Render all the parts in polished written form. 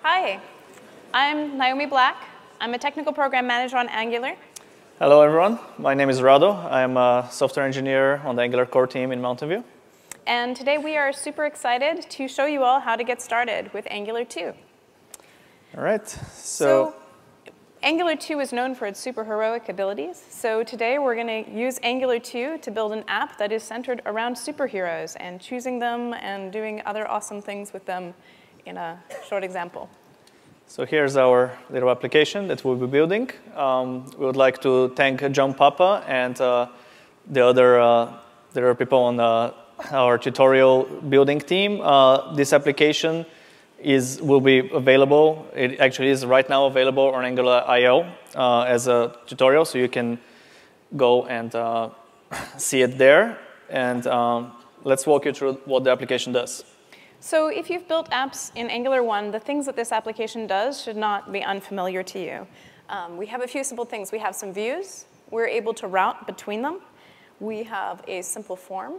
Hi, I'm Naomi Black. I'm a technical program manager on Angular. Hello, everyone. My name is Rado. I'm a software engineer on the Angular core team in Mountain View. And today we are super excited to show you all how to get started with Angular 2. All right. So Angular 2 is known for its super heroic abilities. So today we're going to use Angular 2 to build an app that is centered around superheroes and choosing them and doing other awesome things with them in a short example. So here's our little application that we'll be building. We would like to thank John Papa and the other people on our tutorial building team. This application will be available. It actually is right now available on Angular.io as a tutorial, so you can go and see it there. And let's walk you through what the application does. So if you've built apps in Angular 1, the things that this application does should not be unfamiliar to you. We have a few simple things. We have some views. We're able to route between them. We have a simple form.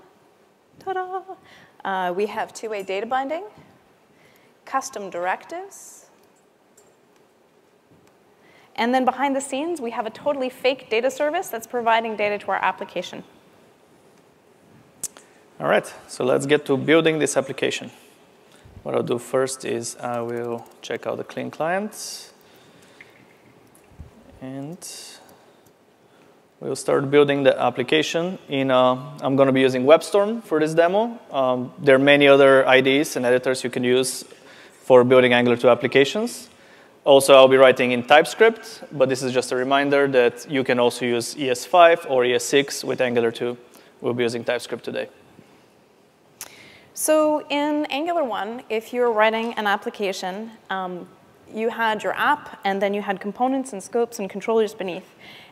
Ta-da! We have two-way data binding, custom directives. And then behind the scenes, we have a totally fake data service that's providing data to our application. All right, so let's get to building this application. What I'll do first is I will check out the clean client. And we'll start building the application. I'm going to be using WebStorm for this demo. There are many other IDEs and editors you can use for building Angular 2 applications. Also, I'll be writing in TypeScript, but this is just a reminder that you can also use ES5 or ES6 with Angular 2. We'll be using TypeScript today. So in Angular 1, if you're writing an application, you had your app, and then you had components and scopes and controllers beneath.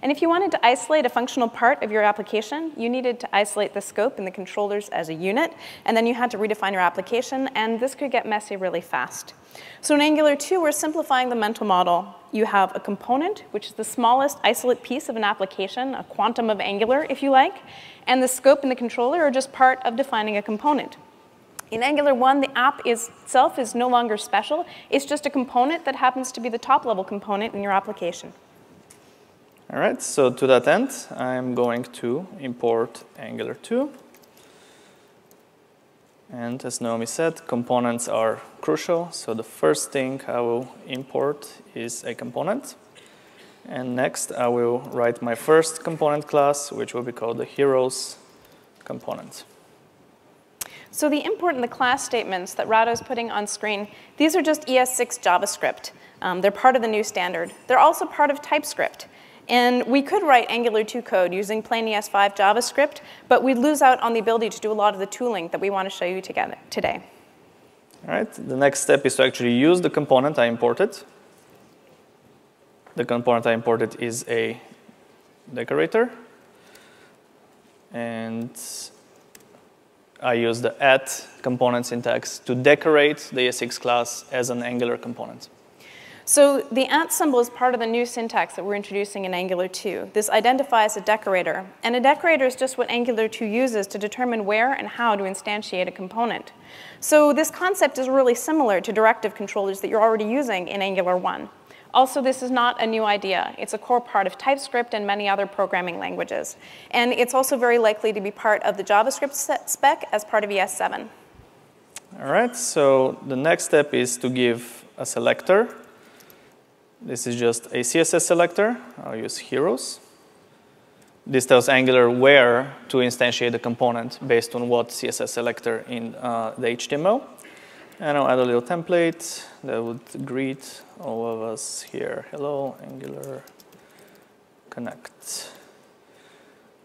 And if you wanted to isolate a functional part of your application, you needed to isolate the scope and the controllers as a unit, and then you had to redefine your application, and this could get messy really fast. So in Angular 2, we're simplifying the mental model. You have a component, which is the smallest isolate piece of an application, a quantum of Angular, if you like, and the scope and the controller are just part of defining a component. In Angular 1, the app itself is no longer special. It's just a component that happens to be the top-level component in your application. All right, so to that end, I'm going to import Angular 2. And as Naomi said, components are crucial. So the first thing I will import is a component. And next, I will write my first component class, which will be called the heroes component. So the import and the class statements that Rado's putting on screen, these are just ES6 JavaScript. They're part of the new standard. They're also part of TypeScript. And we could write Angular 2 code using plain ES5 JavaScript, but we'd lose out on the ability to do a lot of the tooling that we want to show you today. All right, the next step is to actually use the component I imported. The component I imported is a decorator. And I use the add component syntax to decorate the ES6 class as an Angular component. So the @ symbol is part of the new syntax that we're introducing in Angular 2. This identifies a decorator. And a decorator is just what Angular 2 uses to determine where and how to instantiate a component. So this concept is really similar to directive controllers that you're already using in Angular 1. Also, this is not a new idea. It's a core part of TypeScript and many other programming languages. And it's also very likely to be part of the JavaScript spec as part of ES7. All right, so the next step is to give a selector. This is just a CSS selector. I'll use heroes. This tells Angular where to instantiate the component based on what CSS selector in the HTML. And I'll add a little template that would greet all of us here. Hello, Angular Connect.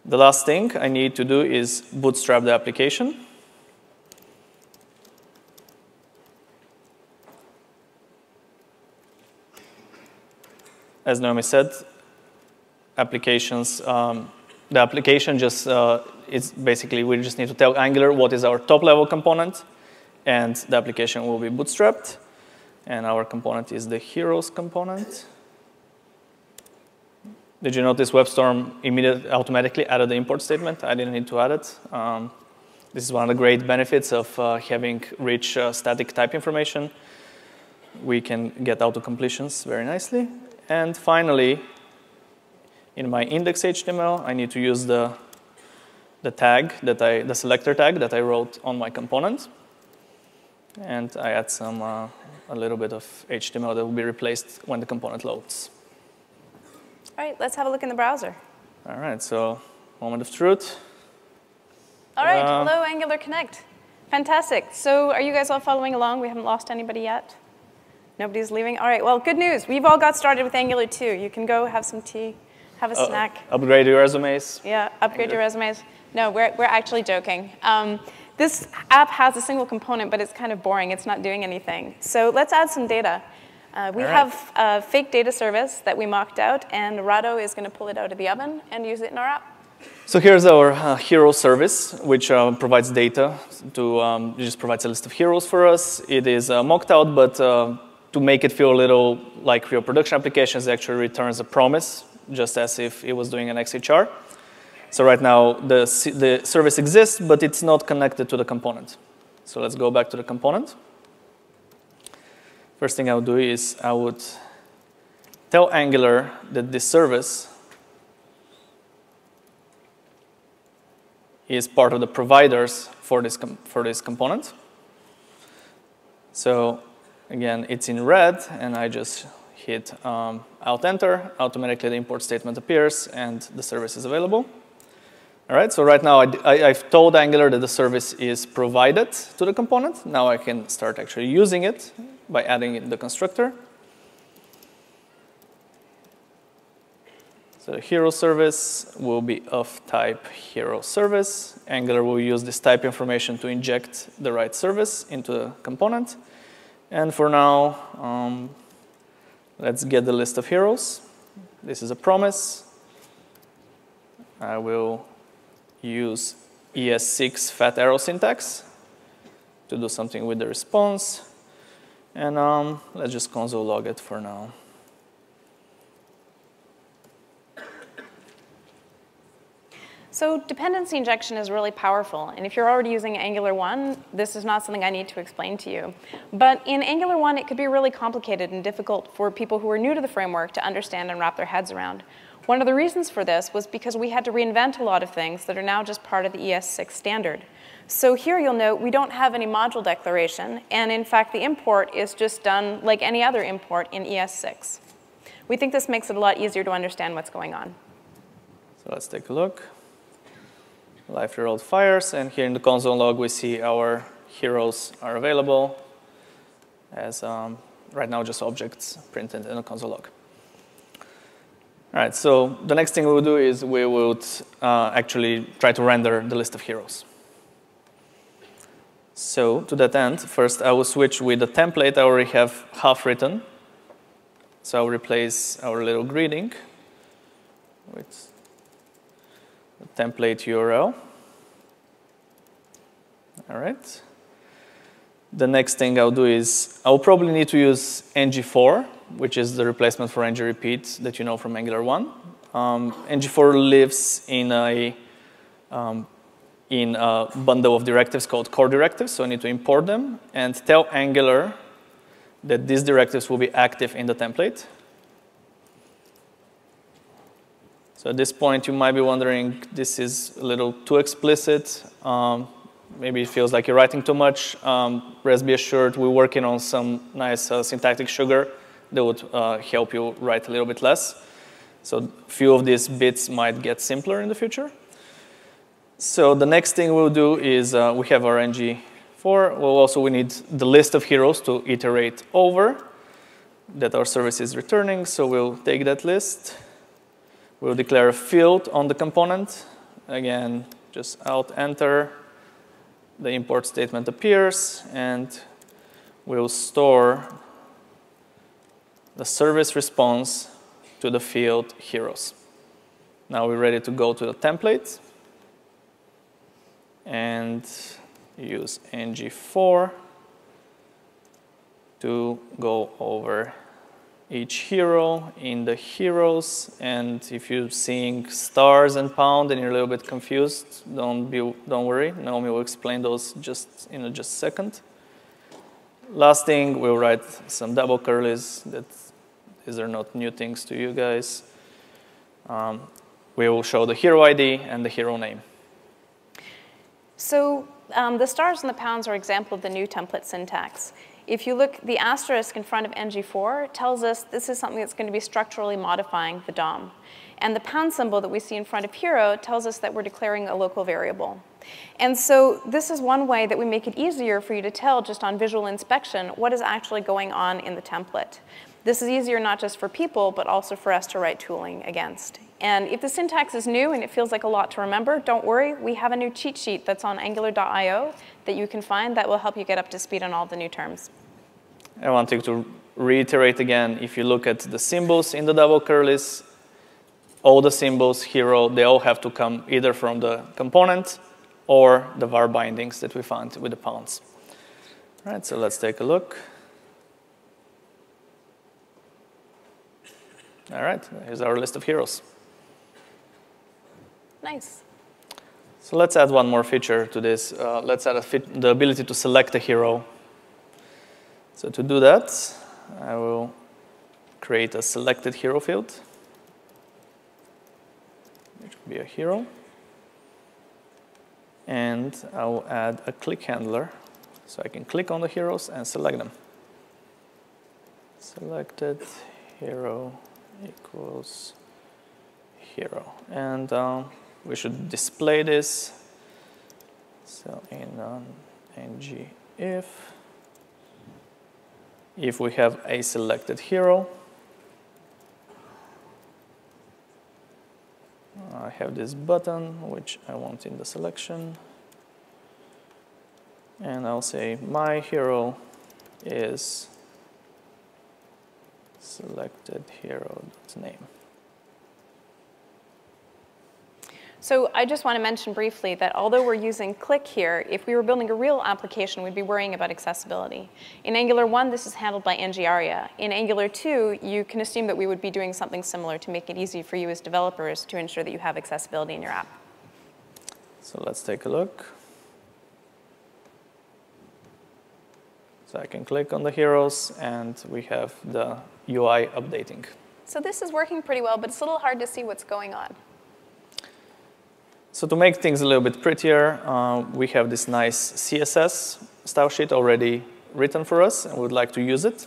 The last thing I need to do is bootstrap the application. As Naomi said, applications, the application just, it's basically, we just need to tell Angular what is our top-level component, and the application will be bootstrapped. And our component is the heroes component. Did you notice WebStorm immediately automatically added the import statement? I didn't need to add it. This is one of the great benefits of having rich static type information. we can get auto-completions very nicely. And finally, in my index HTML, I need to use the selector tag that I wrote on my component. And I add a little bit of HTML that will be replaced when the component loads. All right, let's have a look in the browser. All right, so moment of truth. All right, hello, Angular Connect. Fantastic. So are you guys all following along? We haven't lost anybody yet? Nobody's leaving? All right, well, good news. We've all got started with Angular 2. You can go have some tea, have a snack. Upgrade your resumes. Yeah, upgrade your resumes. No, we're actually joking. This app has a single component, but it's kind of boring. It's not doing anything. So let's add some data. We have a fake data service that we mocked out, and Rado is going to pull it out of the oven and use it in our app. So here's our hero service, which provides data. It just provides a list of heroes for us. It is mocked out, but to make it feel a little like real production applications, it actually returns a promise, just as if it was doing an XHR. So right now, the service exists, but it's not connected to the component. So let's go back to the component. First thing I would do is I would tell Angular that this service is part of the providers for this component. So again, it's in red, and I just hit Alt-Enter. Automatically, the import statement appears, and the service is available. All right, so right now, I've told Angular that the service is provided to the component. Now I can start actually using it by adding in the constructor. So the hero service will be of type hero service. Angular will use this type information to inject the right service into the component. And for now, let's get the list of heroes. This is a promise. I will use ES6 fat arrow syntax to do something with the response. And let's just console log it for now. So dependency injection is really powerful. And if you're already using Angular 1, this is not something I need to explain to you. But in Angular 1, it could be really complicated and difficult for people who are new to the framework to understand and wrap their heads around. One of the reasons for this was because we had to reinvent a lot of things that are now just part of the ES6 standard. So here you'll note we don't have any module declaration. And in fact, the import is just done like any other import in ES6. We think this makes it a lot easier to understand what's going on. So let's take a look. Live rerolled fires, and here in the console log, we see our heroes are available as right now just objects printed in the console log. All right, so the next thing we will do is we would actually try to render the list of heroes. So to that end, first I will switch with the template I already have half written. So I'll replace our little greeting with the template URL. All right. The next thing I'll do is I'll probably need to use ng4, which is the replacement for ng-repeat that you know from Angular 1. ng4 lives in a bundle of directives called core directives, so I need to import them and tell Angular that these directives will be active in the template. So at this point, you might be wondering, this is a little too explicit. Maybe it feels like you're writing too much. Rest be assured, we're working on some nice syntactic sugar that would help you write a little bit less. So a few of these bits might get simpler in the future. So the next thing we'll do is we have our ng4. Well, we need the list of heroes to iterate over that our service is returning. So we'll take that list. We'll declare a field on the component. Again, just Alt-Enter. The import statement appears, and we'll store the service response to the field heroes. Now we're ready to go to the template and use ng4 to go over each hero in the heroes. And if you're seeing stars and pound and you're a little bit confused, don't worry. Naomi will explain those just in a second. Last thing, we'll write some double curlies. These are not new things to you guys. We will show the hero ID and the hero name. So the stars and the pounds are example of the new template syntax. If you look, the asterisk in front of ng4 tells us this is something that's going to be structurally modifying the DOM. And the pound symbol that we see in front of hero tells us that we're declaring a local variable. And so this is one way that we make it easier for you to tell just on visual inspection what is actually going on in the template. This is easier not just for people, but also for us to write tooling against. And if the syntax is new and it feels like a lot to remember, don't worry. We have a new cheat sheet that's on angular.io that you can find that will help you get up to speed on all the new terms. I want to reiterate again, if you look at the symbols in the double curlies, all the symbols, hero, they all have to come either from the component or the var bindings that we found with the pounds. All right, so let's take a look. All right, here's our list of heroes. Nice. So let's add one more feature to this. Let's add the ability to select a hero. So to do that, I will create a selected hero field, which will be a hero. And I will add a click handler, so I can click on the heroes and select them. Selected hero equals hero. And we should display this. So in ng if we have a selected hero, I have this button, which I want in the selection. And I'll say my hero is selected hero.name. So I just want to mention briefly that although we're using click here, if we were building a real application, we'd be worrying about accessibility. In Angular 1, this is handled by ng-aria. In Angular 2, you can assume that we would be doing something similar to make it easy for you as developers to ensure that you have accessibility in your app. So let's take a look. So I can click on the heroes, and we have the UI updating. So this is working pretty well, but it's a little hard to see what's going on. So to make things a little bit prettier, we have this nice CSS style sheet already written for us, and we'd like to use it.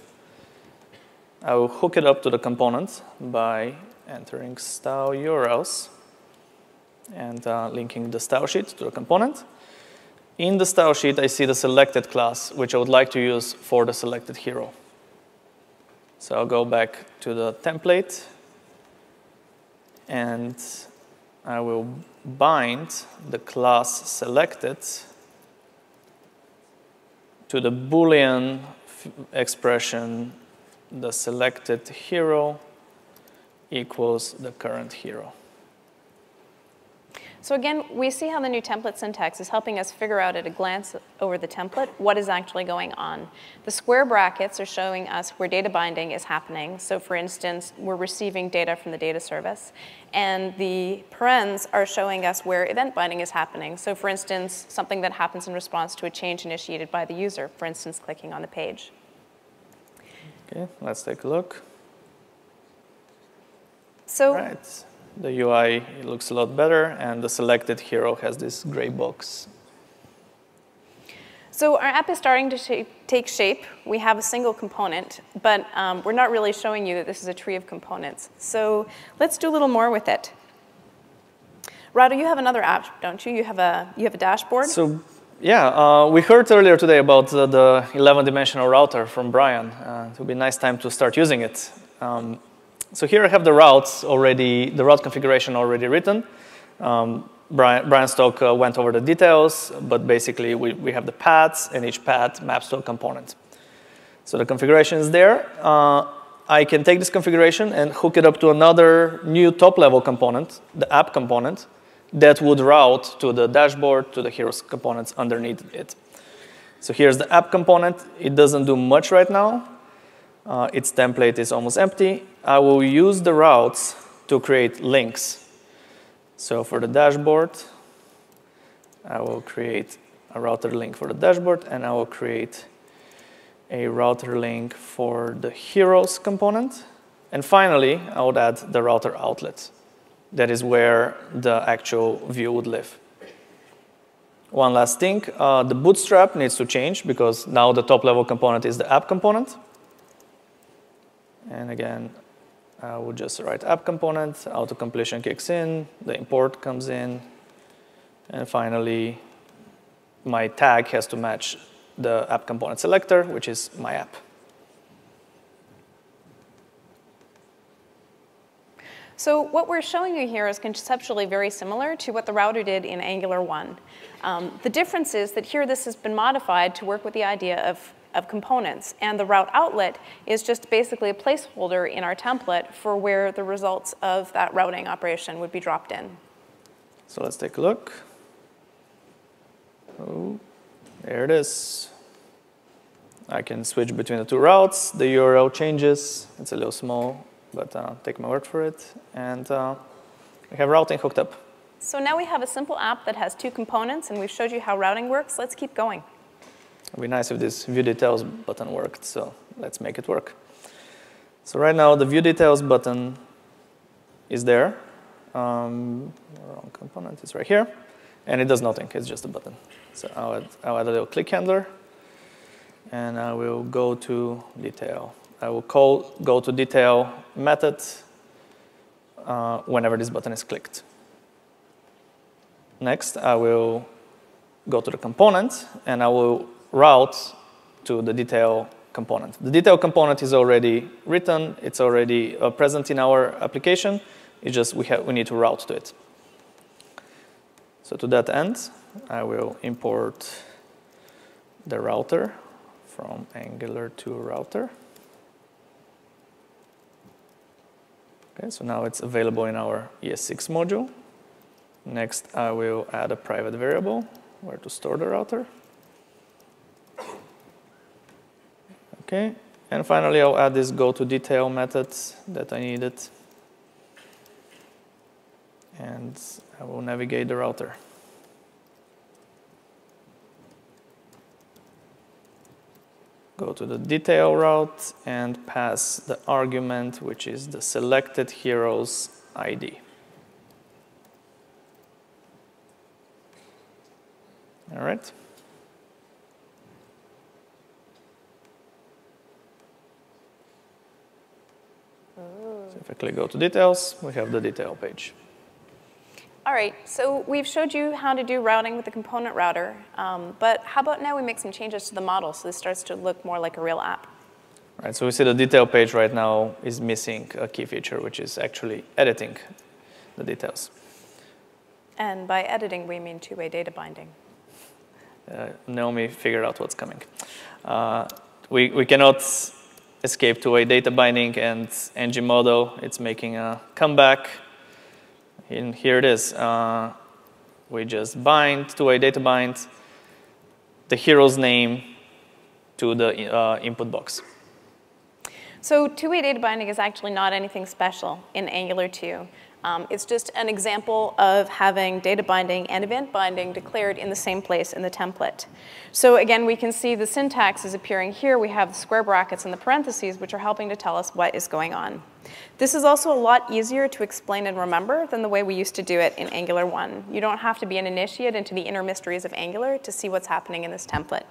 I will hook it up to the component by entering style URLs and linking the style sheet to the component. In the style sheet, I see the selected class, which I would like to use for the selected hero. So I'll go back to the template, and I will bind the class selected to the Boolean expression, the selected hero equals the current hero. So again, we see how the new template syntax is helping us figure out at a glance over the template what is actually going on. The square brackets are showing us where data binding is happening. So for instance, we're receiving data from the data service. And the parens are showing us where event binding is happening. So for instance, something that happens in response to a change initiated by the user, for instance, clicking on the page. Okay, let's take a look. So, right. The UI looks a lot better, and the selected hero has this gray box. So our app is starting to take shape. We have a single component, but we're not really showing you that this is a tree of components. So let's do a little more with it. Rado, you have another app, don't you? You have a dashboard? So yeah, we heard earlier today about the 11-dimensional router from Brian. It would be a nice time to start using it. So here I have the routes already, the route configuration already written. Brian's talk went over the details, but basically we have the paths, and each path maps to a component. So the configuration is there. I can take this configuration and hook it up to another new top-level component, the app component, that would route to the dashboard, to the heroes components underneath it. So here's the app component. It doesn't do much right now. Its template is almost empty. I will use the routes to create links. So for the dashboard, I will create a router link for the dashboard, and I will create a router link for the heroes component. And finally, I would add the router outlet. That is where the actual view would live. One last thing, the bootstrap needs to change because now the top level component is the app component. And again, I would just write app component, auto-completion kicks in, the import comes in, and finally, my tag has to match the app component selector, which is my app. So what we're showing you here is conceptually very similar to what the router did in Angular 1. The difference is that here this has been modified to work with the idea of components, and the route outlet is just basically a placeholder in our template for where the results of that routing operation would be dropped in. So let's take a look. Oh, there it is. I can switch between the two routes. The URL changes. It's a little small, but take my word for it. And we have routing hooked up. So now we have a simple app that has two components, and we've showed you how routing works. Let's keep going. It would be nice if this view details button worked, so let's make it work. So right now, the view details button is there. Wrong component is right here. And it does nothing. It's just a button. So I'll add a little click handler. And I will go to detail. I will call go to detail method whenever this button is clicked. Next, I will go to the component, and I will route to the detail component. The detail component is already written. It's already present in our application. It's just we need to route to it. So to that end, I will import the router from Angular to router. Okay, so now it's available in our ES6 module. Next, I will add a private variable where to store the router. Okay, and finally, I'll add this go to detail method that I needed. And I will navigate the router. Go to the detail route and pass the argument, which is the selected hero's ID. All right. So if I click go to details, we have the detail page. All right, so we've showed you how to do routing with the component router, but how about now we make some changes to the model so this starts to look more like a real app? All right, so we see the detail page right now is missing a key feature, which is actually editing the details. And by editing, we mean two-way data binding. Naomi figured out what's coming. We cannot escape two-way data binding, and ng model, it's making a comeback. And here it is. We just bind, two-way data bind, the hero's name to the input box. So two-way data binding is actually not anything special in Angular 2. It's just an example of having data binding and event binding declared in the same place in the template. So again, we can see the syntax is appearing here. We have the square brackets and the parentheses, which are helping to tell us what is going on. This is also a lot easier to explain and remember than the way we used to do it in Angular 1. You don't have to be an initiate into the inner mysteries of Angular to see what's happening in this template.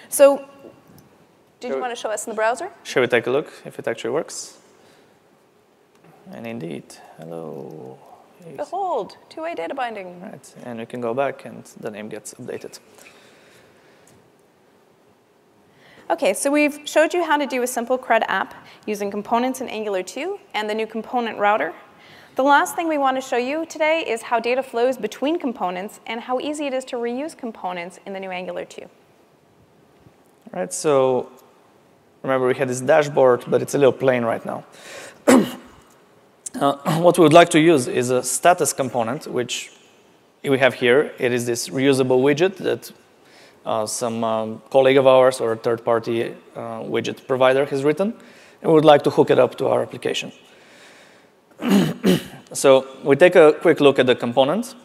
So did you want to show us in the browser? Shall we take a look if it actually works? And indeed, hello. Behold, two-way data binding. Right, and we can go back and the name gets updated. Okay, so we've showed you how to do a simple CRUD app using components in Angular 2 and the new component router. The last thing we want to show you today is how data flows between components and how easy it is to reuse components in the new Angular 2. All right, so remember we had this dashboard, but it's a little plain right now. What we would like to use is a status component, which we have here. It is this reusable widget that some colleague of ours or a third-party widget provider has written, and we would like to hook it up to our application. So we take a quick look at the component.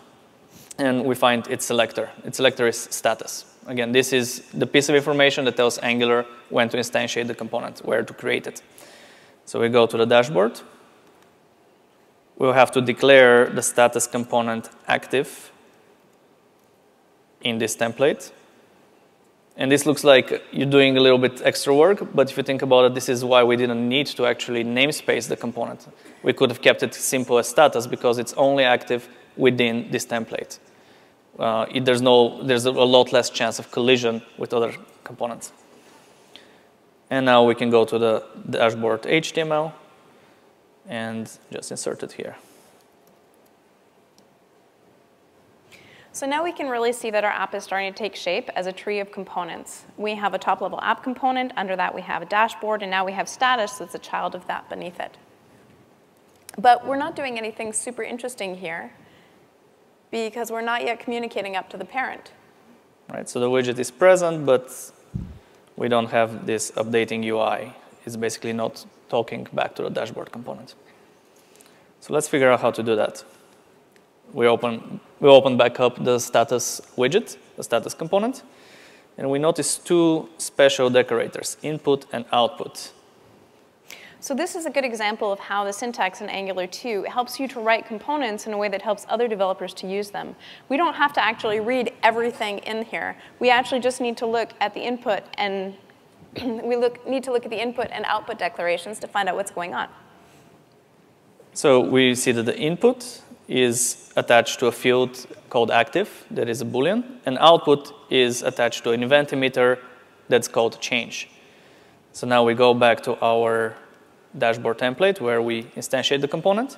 and we find its selector. Its selector is status. Again, this is the piece of information that tells Angular when to instantiate the component, where to create it. So we go to the dashboard. We'll have to declare the status component active in this template. And this looks like you're doing a little bit extra work, but if you think about it, this is why we didn't need to actually namespace the component. We could have kept it simple as status because it's only active within this template. There's a lot less chance of collision with other components. And now we can go to the dashboard HTML and just insert it here. So now we can really see that our app is starting to take shape as a tree of components. We have a top-level app component. Under that, we have a dashboard. And now we have status that's a child of that beneath it. But we're not doing anything super interesting here because we're not yet communicating up to the parent. Right, so the widget is present, but we don't have this updating UI. It's basically not talking back to the dashboard component. So let's figure out how to do that. We open back up the status widget, the status component, and we notice two special decorators, input and output. So this is a good example of how the syntax in Angular 2 helps you to write components in a way that helps other developers to use them. We don't have to actually read everything in here. We actually just need to look at the input and need to look at the input and output declarations to find out what's going on. So we see that the input is attached to a field called active, that is a Boolean, and output is attached to an event emitter that's called change. So now we go back to our dashboard template where we instantiate the component,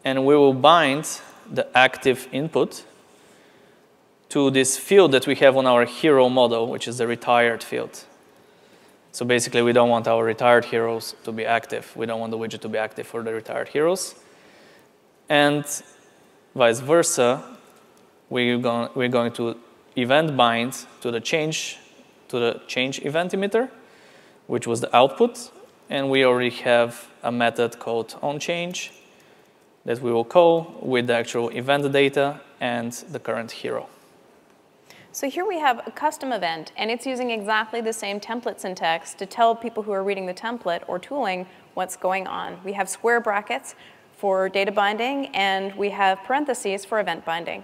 and we will bind the active input to this field that we have on our hero model, which is the retired field. So basically, we don't want our retired heroes to be active. We don't want the widget to be active for the retired heroes. And vice versa, we're going to event bind to the change event emitter, which was the output. And we already have a method called onChange that we will call with the actual event data and the current hero. So here we have a custom event, and it's using exactly the same template syntax to tell people who are reading the template or tooling what's going on. We have square brackets for data binding, and we have parentheses for event binding.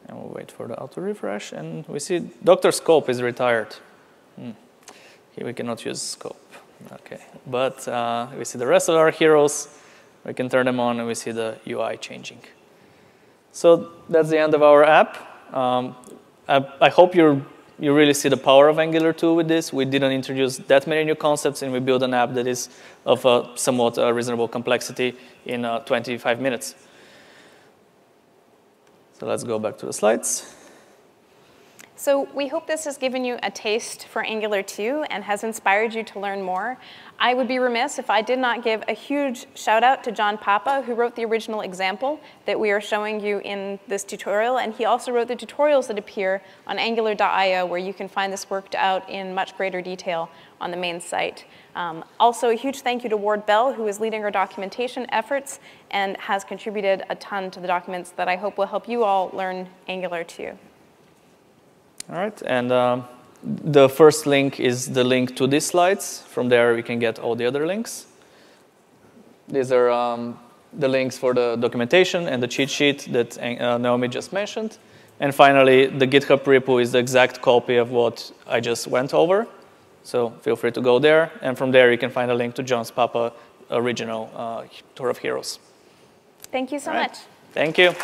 And we'll wait for the auto refresh, and we see Dr. Scope is retired. Here we cannot use scope. Okay, but we see the rest of our heroes. We can turn them on, and we see the UI changing. So that's the end of our app. I hope you really see the power of Angular 2 with this. We didn't introduce that many new concepts, and we built an app that is of a somewhat reasonable complexity in 25 minutes. So let's go back to the slides. So we hope this has given you a taste for Angular 2 and has inspired you to learn more. I would be remiss if I did not give a huge shout out to John Papa, who wrote the original example that we are showing you in this tutorial. And he also wrote the tutorials that appear on angular.io, where you can find this worked out in much greater detail on the main site. Also, a huge thank you to Ward Bell, who is leading our documentation efforts and has contributed a ton to the documents that I hope will help you all learn Angular 2. All right, and the first link is the link to these slides. From there, we can get all the other links. These are the links for the documentation and the cheat sheet that Naomi just mentioned. And finally, the GitHub repo is the exact copy of what I just went over. So feel free to go there. And from there, you can find a link to John's Papa original Tour of Heroes. Thank you so much. Thank you.